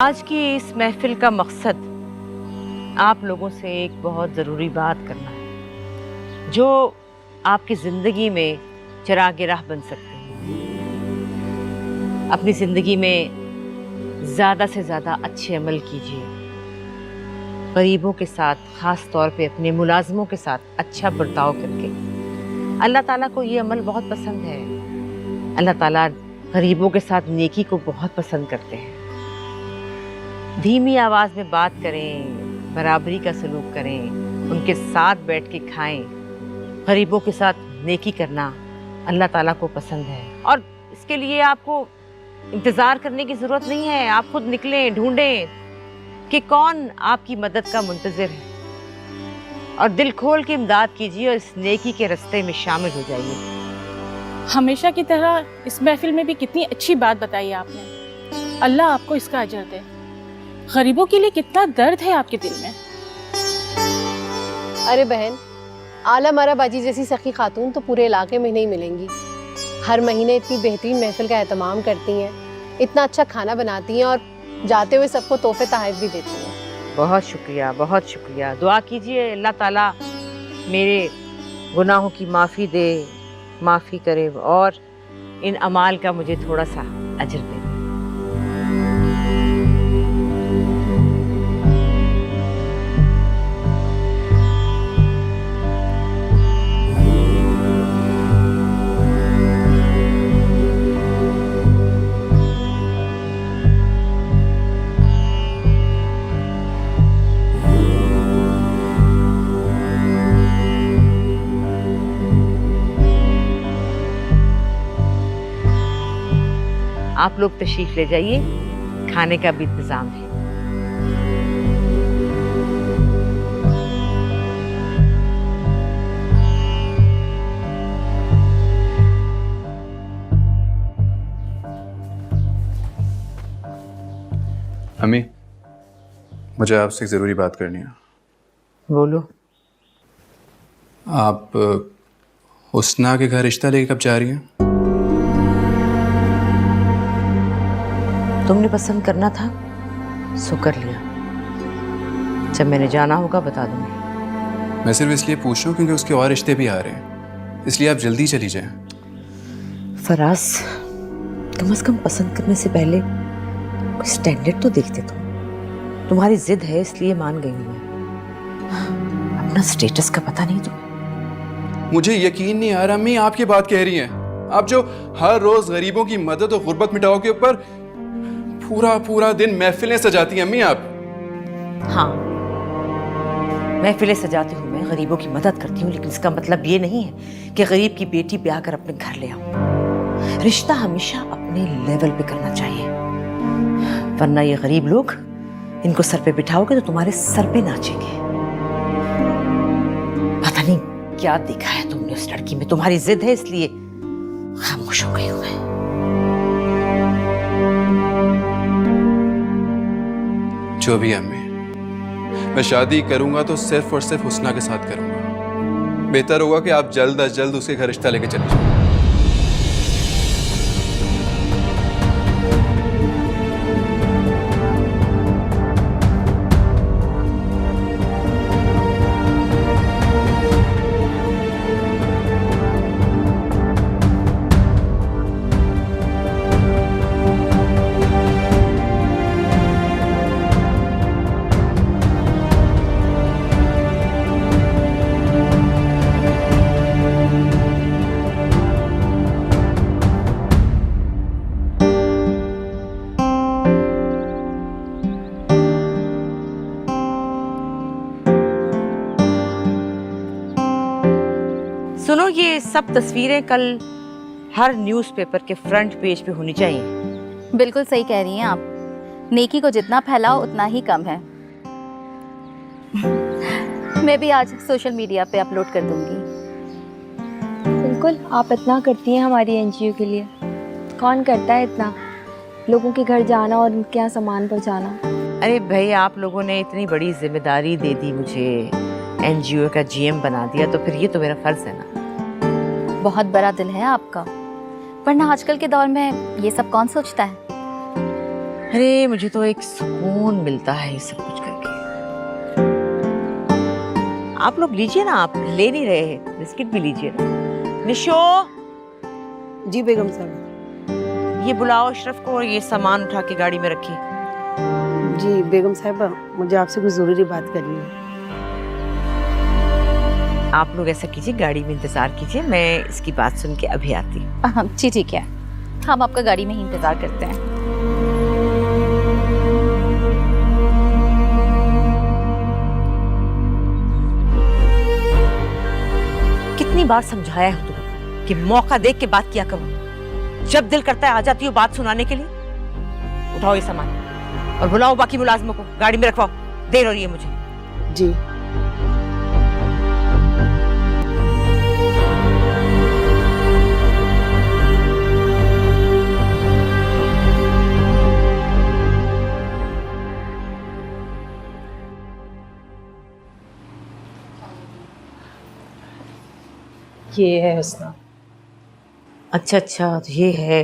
आज की इस महफिल का मकसद आप लोगों से एक बहुत ज़रूरी बात करना है जो आपकी ज़िंदगी में चिराग राह बन सकती है। अपनी ज़िंदगी में ज़्यादा से ज़्यादा अच्छे अमल कीजिए। गरीबों के साथ, ख़ास तौर पे अपने मुलाज़िमों के साथ अच्छा बर्ताव करके। अल्लाह ताला को ये अमल बहुत पसंद है। अल्लाह ताला गरीबों के साथ नेकी को बहुत पसंद करते हैं। धीमी आवाज़ में बात करें, बराबरी का सलूक करें, उनके साथ बैठ के खाएं। गरीबों के साथ नेकी करना अल्लाह ताला को पसंद है और इसके लिए आपको इंतज़ार करने की ज़रूरत नहीं है। आप खुद निकलें, ढूंढें कि कौन आपकी मदद का मुंतज़िर है और दिल खोल के इमदाद कीजिए और इस नेकी के रास्ते में शामिल हो जाइए। हमेशा की तरह इस महफिल में भी कितनी अच्छी बात बताई आपने। अल्लाह आपको इसका अजर दे। गरीबों के लिए कितना दर्द है आपके दिल में। अरे बहन, आला मारा बाजी जैसी सखी खातून तो पूरे इलाके में नहीं मिलेंगी। हर महीने इतनी बेहतरीन महफिल का एहतमाम करती हैं, इतना अच्छा खाना बनाती हैं और जाते हुए सबको तोहफे तहफ़ भी देती हैं। बहुत शुक्रिया, बहुत शुक्रिया। दुआ कीजिए अल्लाह ताला मेरे गुनाहों की माफ़ी दे, माफ़ी करे और इन अमाल का मुझे थोड़ा सा अजर दे। आप लोग तशरीफ ले जाइए, खाने का भी इंतजाम है। अम्मी, मुझे आपसे एक ज़रूरी बात करनी है। बोलो। आप हुस्ना के घर रिश्ता लेके कब जा रही हैं? तुमने पसंद करना था, सो कर लिया। जब मैंने जाना होगा बता दूंगी। मैं सिर्फ इसलिए पूछ रहा हूँ क्योंकि उसके और रिश्ते भी आ रहे हैं, इसलिए आप जल्दी चली जाएं। फराज, कम से कम पसंद करने से पहले कोई स्टैंडर्ड तो देखते तुम। तुम्हारी जिद है इसलिए मान गई हूँ मैं। अपना स्टेटस का पता नहीं तुम्हें? मुझे यकीन नहीं आ रहा अम्मी, आप ये बात कह रही हैं। आप जो हर रोज गरीबों की मदद और गुर्बत मिटाओ के ऊपर पूरा पूरा दिन महफिलें सजाती हैं अम्मी आप। हाँ, महफिलें सजाती हूँ, मैं गरीबों की मदद करती हूँ, लेकिन इसका मतलब ये नहीं है कि गरीब की बेटी ब्याह कर अपने घर ले आऊं। रिश्ता हमेशा अपने लेवल पे करना चाहिए, वरना ये गरीब लोग, इनको सर पे बिठाओगे तो तुम्हारे सर पे नाचेंगे। पता नहीं क्या देखा है तुमने उस लड़की में। तुम्हारी जिद है इसलिए खामोश हो गई हूं मैं। जो भी अम्मी, मैं शादी करूंगा तो सिर्फ और सिर्फ हुस्ना के साथ करूंगा। बेहतर होगा कि आप जल्द अज जल्द उसके घर रिश्ता लेके चले जाओ। सुनो, ये सब तस्वीरें कल हर न्यूज़पेपर के फ्रंट पेज पे होनी चाहिए। बिल्कुल सही कह रही हैं आप। नेकी को जितना फैलाओ उतना ही कम है। मैं भी आज सोशल मीडिया पे अपलोड कर दूंगी। बिल्कुल, आप इतना करती हैं हमारी एनजीओ के लिए। कौन करता है इतना, लोगों के घर जाना और उनके यहाँ सामान पहुँचाना। अरे भाई, आप लोगों ने इतनी बड़ी जिम्मेदारी दे दी मुझे, एनजीओ का जीएम बना दिया, तो फिर ये तो मेरा फर्ज है ना। बहुत बड़ा दिल है आपका, वरना आजकल के दौर में ये सब कौन सोचता है। अरे मुझे तो एक सुकून मिलता है ये सब कुछ करके। आप लोग लीजिए ना, आप ले नहीं रहे हैं, बिस्किट भी लीजिए ना। निशो, जी बेगम साहब। ये बुलाओ अशरफ को और ये सामान उठा के गाड़ी में रखिए। जी बेगम साहिबा, मुझे आपसे कुछ ज़रूरी बात करनी है। आप लोग ऐसा कीजिए, गाड़ी में इंतजार कीजिए, मैं इसकी बात सुन के अभी आती हूँ। हाँ जी ठीक है, हम आपका गाड़ी में ही इंतज़ार करते हैं। कितनी बार समझाया है तुम्हें कि मौका देख के बात किया करो। जब दिल करता है आ जाती हो बात सुनाने के लिए। उठाओ ये सामान और बुलाओ बाकी मुलाजिमों को, गाड़ी में रखवाओ, देर हो रही है मुझे। जी। ये है हुस्ना। अच्छा अच्छा, तो ये है।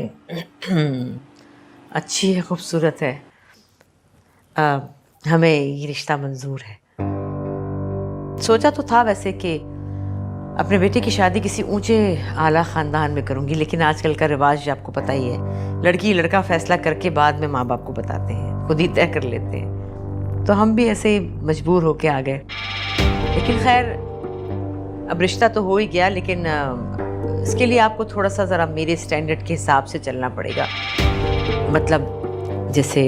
अच्छी है, खूबसूरत है। हमें ये रिश्ता मंजूर है। सोचा तो था वैसे कि अपने बेटे की शादी किसी ऊंचे आला ख़ानदान में करूंगी, लेकिन आजकल का रिवाज आपको पता ही है, लड़की लड़का फैसला करके बाद में माँ बाप को बताते हैं, खुद ही तय कर लेते हैं। तो हम भी ऐसे मजबूर होके आ गए। लेकिन खैर अब रिश्ता तो हो ही गया, लेकिन इसके लिए आपको थोड़ा सा ज़रा मेरे स्टैंडर्ड के हिसाब से चलना पड़ेगा। मतलब जैसे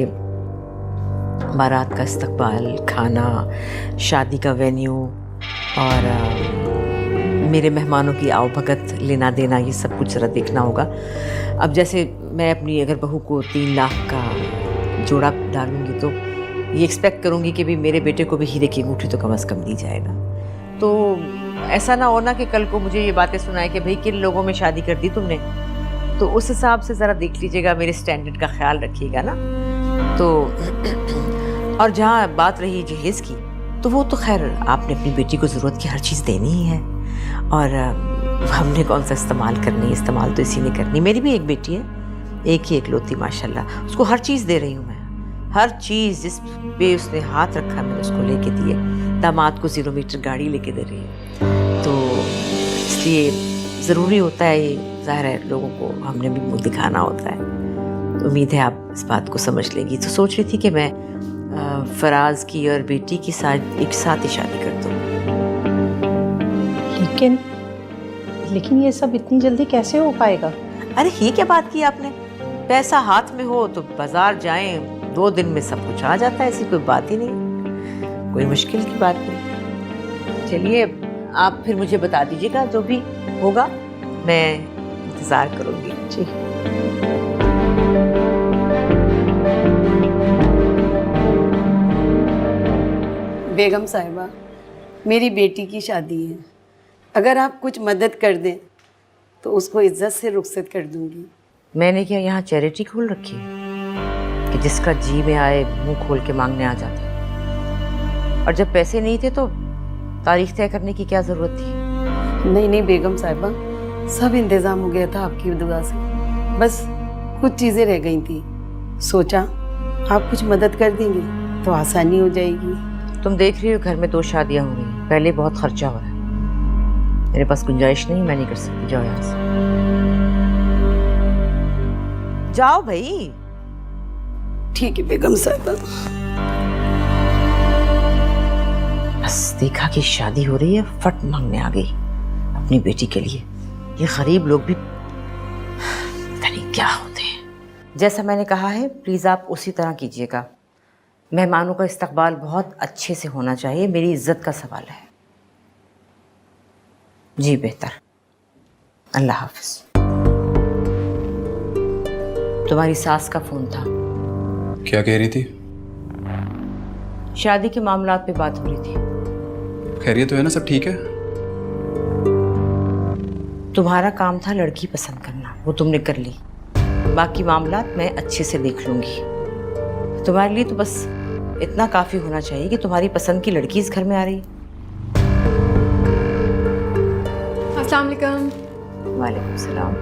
बारात का इस्तकबाल, खाना, शादी का वेन्यू और मेरे मेहमानों की आवभगत, लेना देना, ये सब कुछ ज़रा देखना होगा। अब जैसे मैं अपनी अगर बहू को 3 लाख का जोड़ा डालूंगी तो ये एक्सपेक्ट करूंगी कि भी मेरे बेटे को भी हीरे की अंगूठी तो कम से कम दी जाएगा। तो ऐसा ना होना कि कल को मुझे ये बातें सुनाए कि भाई किन लोगों में शादी कर दी तुमने। तो उस हिसाब से ज़रा देख लीजिएगा, मेरे स्टैंडर्ड का ख्याल रखिएगा ना। तो और जहाँ बात रही जहेज़ की, तो वो तो खैर आपने अपनी बेटी को ज़रूरत की हर चीज़ देनी ही है, और हमने कौन सा इस्तेमाल करनी है, इस्तेमाल तो इसी ने करनी। मेरी भी एक बेटी है, एक ही एकलौती माशाल्लाह, उसको हर चीज़ दे रही हूँ मैं, हर चीज़ जिस पे उसने हाथ रखा मैंने उसको लेके दी है। दामाद को 0 मीटर गाड़ी लेके दे रही है। तो इसलिए ज़रूरी होता है, ये ज़ाहिर है लोगों को हमने भी मुँह दिखाना होता है। तो उम्मीद है आप इस बात को समझ लेगी। तो सोच रही थी कि मैं फराज की और बेटी की एक साथ ही शादी कर दूँ। लेकिन ये सब इतनी जल्दी कैसे हो पाएगा? अरे ये क्या बात की आपने, पैसा हाथ में हो तो बाजार जाएं, 2 दिन में सब कुछ आ जाता है, ऐसी कोई बात ही नहीं, कोई मुश्किल की बात नहीं। चलिए आप फिर मुझे बता दीजिएगा, जो भी होगा मैं इंतज़ार करूँगी। जी। बेगम साहिबा, मेरी बेटी की शादी है, अगर आप कुछ मदद कर दें तो उसको इज्जत से रुखसत कर दूंगी। मैंने क्या यहाँ चैरिटी खोल रखी है कि जिसका जी में आए मुंह खोल के मांगने आ जाते? और जब पैसे नहीं थे तो तारीख तय करने की क्या ज़रूरत थी? नहीं बेगम साहिबा, सब इंतज़ाम हो गया था आपकी दुआ से, बस कुछ चीज़ें रह गई थी। सोचा आप कुछ मदद कर देंगे तो आसानी हो जाएगी। तुम देख रही हो घर में 2 शादियाँ हो गई, पहले बहुत खर्चा हो रहा है, मेरे पास गुंजाइश नहीं, मैं नहीं कर सकती। जाओ यहाँ से, जाओ भाई। ठीक है बेगम साहिबा। बस देखा कि शादी हो रही है, फट मांगने आ गई अपनी बेटी के लिए। ये गरीब लोग भी पता नहीं क्या होते हैं। जैसा मैंने कहा है, प्लीज़ आप उसी तरह कीजिएगा। मेहमानों का इस्तकबाल बहुत अच्छे से होना चाहिए, मेरी इज्जत का सवाल है। जी बेहतर, अल्लाह हाफिज। तुम्हारी सास का फ़ोन था। क्या कह रही थी? शादी के मामलात पे बात हो रही थी। खैरियत तो है ना, सब ठीक है? तुम्हारा काम था लड़की पसंद करना, वो तुमने कर ली, बाकी मामलात मैं अच्छे से देख लूँगी। तुम्हारे लिए तो बस इतना काफ़ी होना चाहिए कि तुम्हारी पसंद की लड़की इस घर में आ रही है। अस्सलाम वालेकुम। वालेकुम सलाम।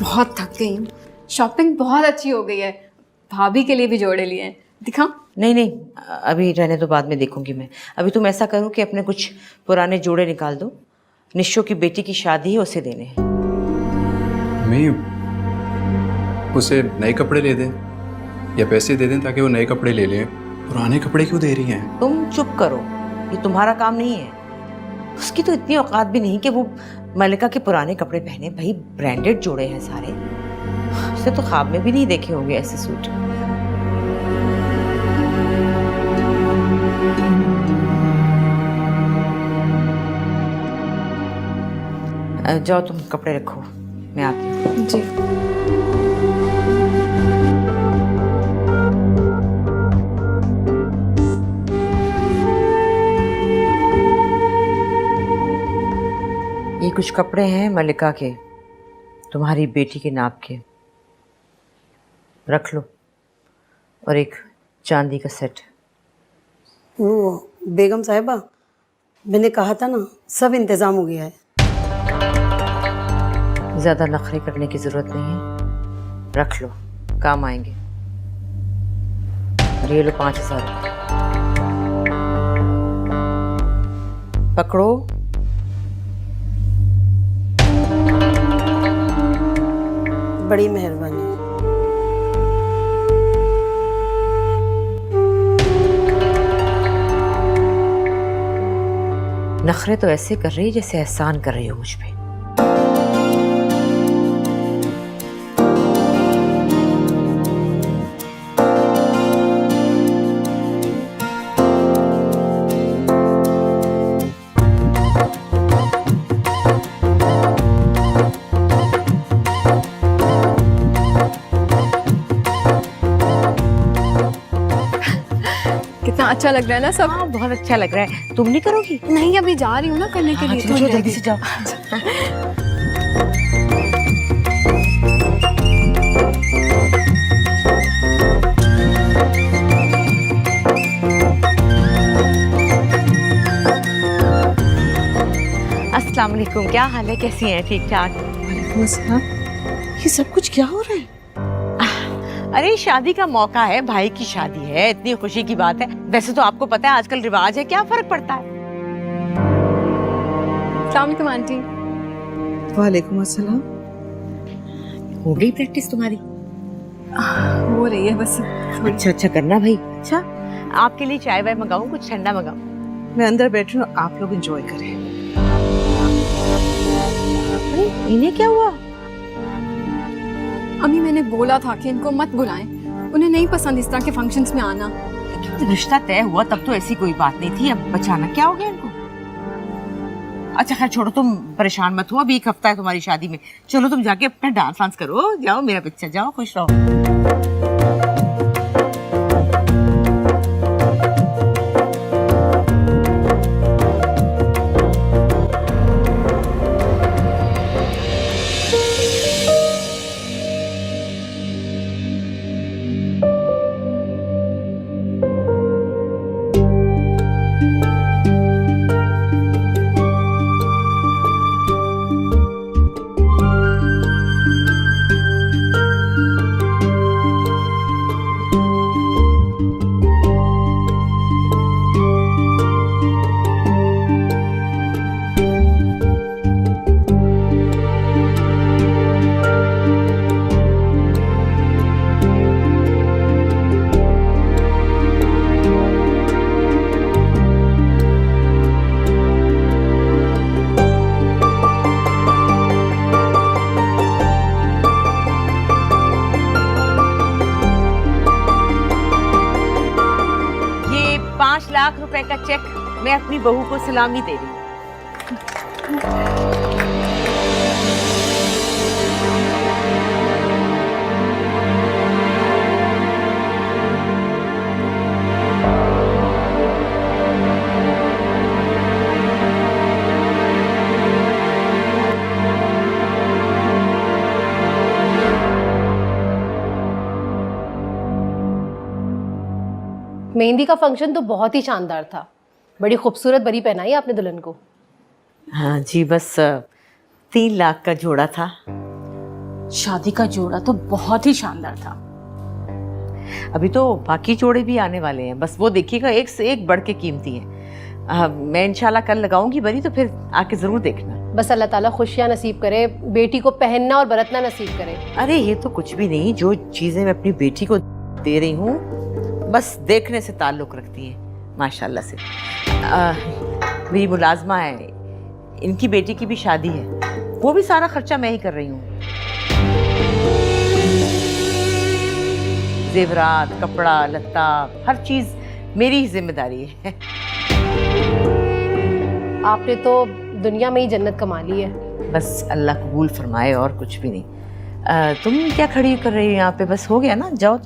बहुत थक गई हूँ, शॉपिंग बहुत अच्छी हो गई है, भाभी के लिए भी जोड़े लिए हैं, दिखाऊं? नहीं नहीं, अभी रहने तो, बाद में देखूंगी मैं। अभी तुम ऐसा करो कि अपने कुछ पुराने जोड़े निकाल दो, निशो की बेटी की शादी है, उसे देने हैं। मैं उसे नए कपड़े ले दें या पैसे दे दें ताकि वो नए कपड़े ले लें? पुराने कपड़े क्यों दे रही हैं? तुम चुप करो, ये तुम्हारा काम नहीं है। उसकी तो इतनी औकात भी नहीं कि वो मलिका के पुराने कपड़े पहने। भाई ब्रांडेड जोड़े हैं सारे, उसे तो ख्वाब में भी नहीं देखे होंगे ऐसे सूट। जाओ तुम कपड़े रखो, मैं आती हूँ। जी। ये कुछ कपड़े हैं मलिका के, तुम्हारी बेटी के नाप के, रख लो। और एक चांदी का सेट। वो बेगम साहिबा, मैंने कहा था ना, सब इंतज़ाम हो गया है। ज़्यादा नखरे करने की ज़रूरत नहीं है, रख लो, काम आएंगे। ये लो 5000 रुपये, पकड़ो। बड़ी मेहरबानी। नखरे तो ऐसे कर रही है जैसे एहसान कर रही हो मुझ पे। कितना अच्छा लग रहा है ना सब। हाँ बहुत अच्छा लग रहा है। तुम नहीं करोगी? नहीं, अभी जा रही हूँ ना करने के हाँ, लिए। चलो जल्दी से जाओ। अस्सलाम वालेकुम, क्या हाल है, कैसी हैं? ठीक ठाक। ये सब कुछ क्या हो रहा है? अरे शादी का मौका है, भाई की शादी है, इतनी खुशी की बात है। वैसे तो आपको पता है आजकल रिवाज है, क्या फर्क पड़ता है। अस्सलाम वालेकुम आंटी। वालेकुम अस्सलाम। हो गई प्रैक्टिस तुम्हारी? हो रही है बस। अच्छा अच्छा करना भाई। अच्छा, आपके लिए चाय वाय मंगाऊं, कुछ ठंडा मंगाऊं? मैं अंदर बैठी हूँ, आप लोग एंजॉय करें। अरे इन्हें क्या हुआ? अम्मी मैंने बोला था कि इनको मत बुलाएं, उन्हें नहीं पसंद इस तरह के फंक्शंस में आना। रिश्ता तय हुआ तब तो ऐसी कोई बात नहीं थी, अब अचानक क्या हो गया इनको? अच्छा खैर छोड़ो, तुम परेशान मत हो, अभी 1 हफ्ता है तुम्हारी शादी में। चलो तुम जाके अपना डांस वांस करो, जाओ मेरा बच्चा, जाओ खुश रहो। ये 5 लाख रुपए का चेक मैं अपनी बहू को सलामी दे रही हूँ। मेहंदी का फंक्शन तो बहुत ही शानदार था, बड़ी खूबसूरत बरी पहनाई आपने दुल्हन को। हाँ जी, बस 3 लाख का जोड़ा था। शादी का जोड़ा तो बहुत ही शानदार था। अभी तो बाकी जोड़े भी आने वाले हैं, बस वो देखिएगा एक से एक बढ़ के कीमती हैं। मैं इंशाल्लाह कल लगाऊंगी बरी, तो फिर आके ज़रूर देखना। बस अल्लाह ताला खुशियाँ नसीब करे, बेटी को पहनना और बरतना नसीब करे। अरे ये तो कुछ भी नहीं, जो चीज़ें मैं अपनी बेटी को दे रही हूँ बस देखने से ताल्लुक़ रखती हैं माशाल्लाह से। मेरी मुलाजमा है, इनकी बेटी की भी शादी है, वो भी सारा खर्चा मैं ही कर रही हूँ। जेवरात, कपड़ा लत्ता, हर चीज़ मेरी ही जिम्मेदारी है। आपने तो दुनिया में ही जन्नत कमा ली है। बस अल्लाह कबूल फरमाए, और कुछ भी नहीं। तुम क्या खड़ी कर रही हो यहाँ पे? बस हो गया ना, जाओ।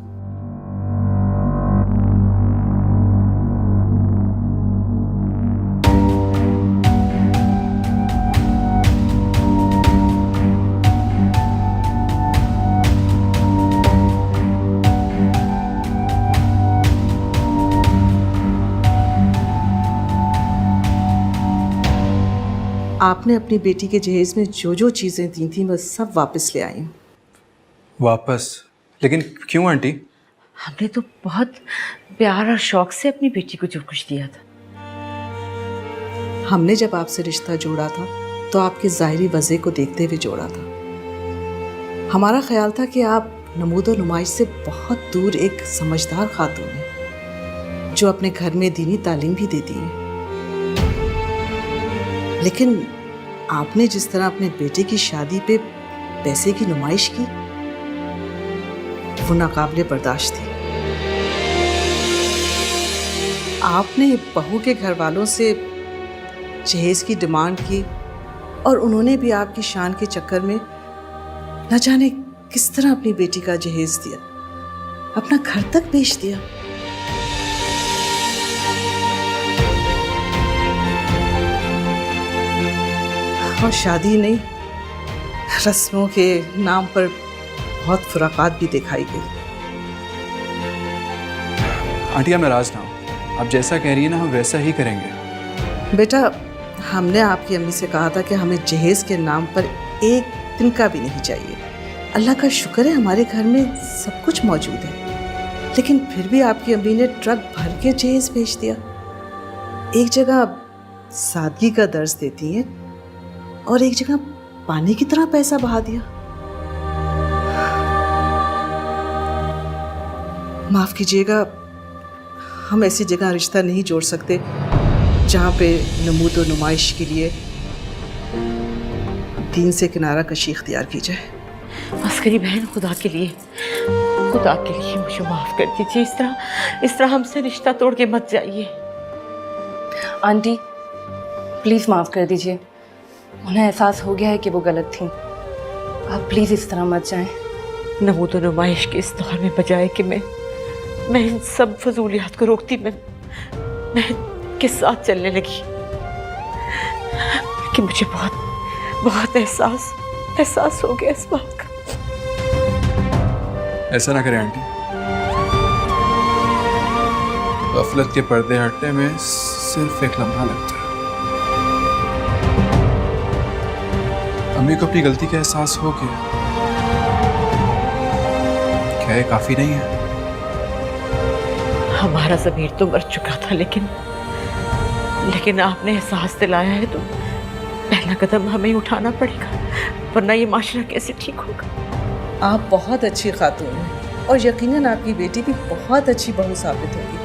आपने अपनी बेटी के जहेज में जो जो चीज़ें दी थी मैं सब वापस ले आई हूँ। वापस? लेकिन क्यों आंटी? हमने तो बहुत प्यार और शौक से अपनी बेटी को जो कुछ दिया था। हमने जब आपसे रिश्ता जोड़ा था तो आपके ज़ाहिरी वजह को देखते हुए जोड़ा था। हमारा ख्याल था कि आप नमूदो नुमाइश से बहुत दूर एक समझदार खातून हैं जो अपने घर में दीनी तालीम भी देती है। लेकिन आपने जिस तरह अपने बेटे की शादी पे पैसे की नुमाइश की, वो नाकाबिले बर्दाश्त थी। आपने बहू के घर वालों से जहेज की डिमांड की और उन्होंने भी आपकी शान के चक्कर में न जाने किस तरह अपनी बेटी का जहेज दिया, अपना घर तक बेच दिया। और शादी नहीं, रस्मों के नाम पर बहुत फुराकात भी दिखाई गई। आंटी आप नाराज ना हो, आप जैसा कह रही है ना हम वैसा ही करेंगे। बेटा, हमने आपकी अम्मी से कहा था कि हमें जहेज के नाम पर एक दिन का भी नहीं चाहिए। अल्लाह का शुक्र है हमारे घर में सब कुछ मौजूद है, लेकिन फिर भी आपकी अम्मी ने ट्रक भर के जहेज भेज दिया। एक जगह सादगी का दर्ज देती हैं और एक जगह पानी की तरह पैसा बहा दिया। माफ कीजिएगा, हम ऐसी जगह रिश्ता नहीं जोड़ सकते जहाँ पे नमूद और नुमाइश के लिए दीन से किनारा कशी इख्तियार की जाए। बस करी बहन, खुदा के लिए मुझे माफ कर दीजिए। इस तरह हमसे रिश्ता तोड़ के मत जाइए। आंटी प्लीज़ माफ़ कर दीजिए, उन्हें एहसास हो गया है कि वो गलत थी। आप प्लीज़ इस तरह मत जाएं। नमूद और नुमाइश के इस दौर में बजाय कि मैं इन सब फजूलियात को रोकती, मैं के साथ चलने लगी कि मुझे बहुत एहसास हो गया इस बात का। ऐसा ना करें आंटी, गफलत के पर्दे हटने में सिर्फ एक लम्हा लगता है। अम्मी को अपनी गलती का एहसास हो गया, क्या ये काफी नहीं है? हमारा ज़मीर तो मर चुका था, लेकिन आपने एहसास दिलाया है तो पहला कदम हमें उठाना पड़ेगा, वरना ये माशरा कैसे ठीक होगा। आप बहुत अच्छी खातून हैं और यकीनन आपकी बेटी भी बहुत अच्छी बहू साबित होगी।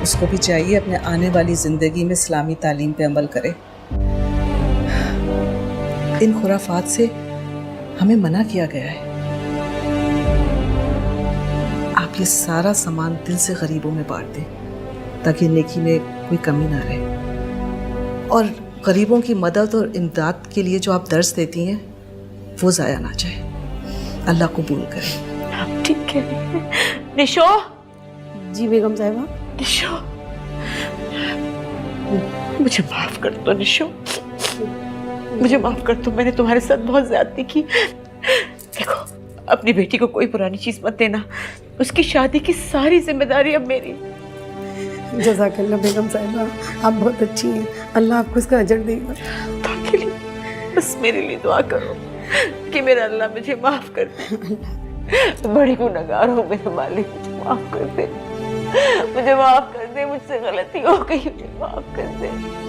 उसको भी चाहिए अपने आने वाली ज़िंदगी में इस्लामी तालीम पे अमल करे। इन खुराफात से हमें मना किया गया है। आप ये सारा सामान दिल से गरीबों में बांट दें ताकि नेकी में कोई कमी ना रहे, और गरीबों की मदद और इमदाद के लिए जो आप दर्स देती हैं वो ज़ाया ना जाए। अल्लाह कबूल करे। आप ठीक कह रही हैं। निशो। जी बेगम साहिबा। निशो, मुझे माफ कर दो निशो, मुझे माफ कर दो, मैंने तुम्हारे साथ बहुत ज्यादती की। देखो, अपनी बेटी को कोई पुरानी चीज मत देना, उसकी शादी की सारी जिम्मेदारी अब मेरी। जज़ाकल्लाह बेगम साहिबा, आप बहुत अच्छी हैं, अल्लाह आपको इसका अजर देगा। ताकि बस मेरे लिए दुआ करो कि मेरा अल्लाह मुझे माफ कर दे। बड़ी गुनहगार हूँ मेरे मालिक, मुझे माफ कर दे, मुझे माफ कर दे, मुझसे गलती हो गई, मुझे माफ कर दे।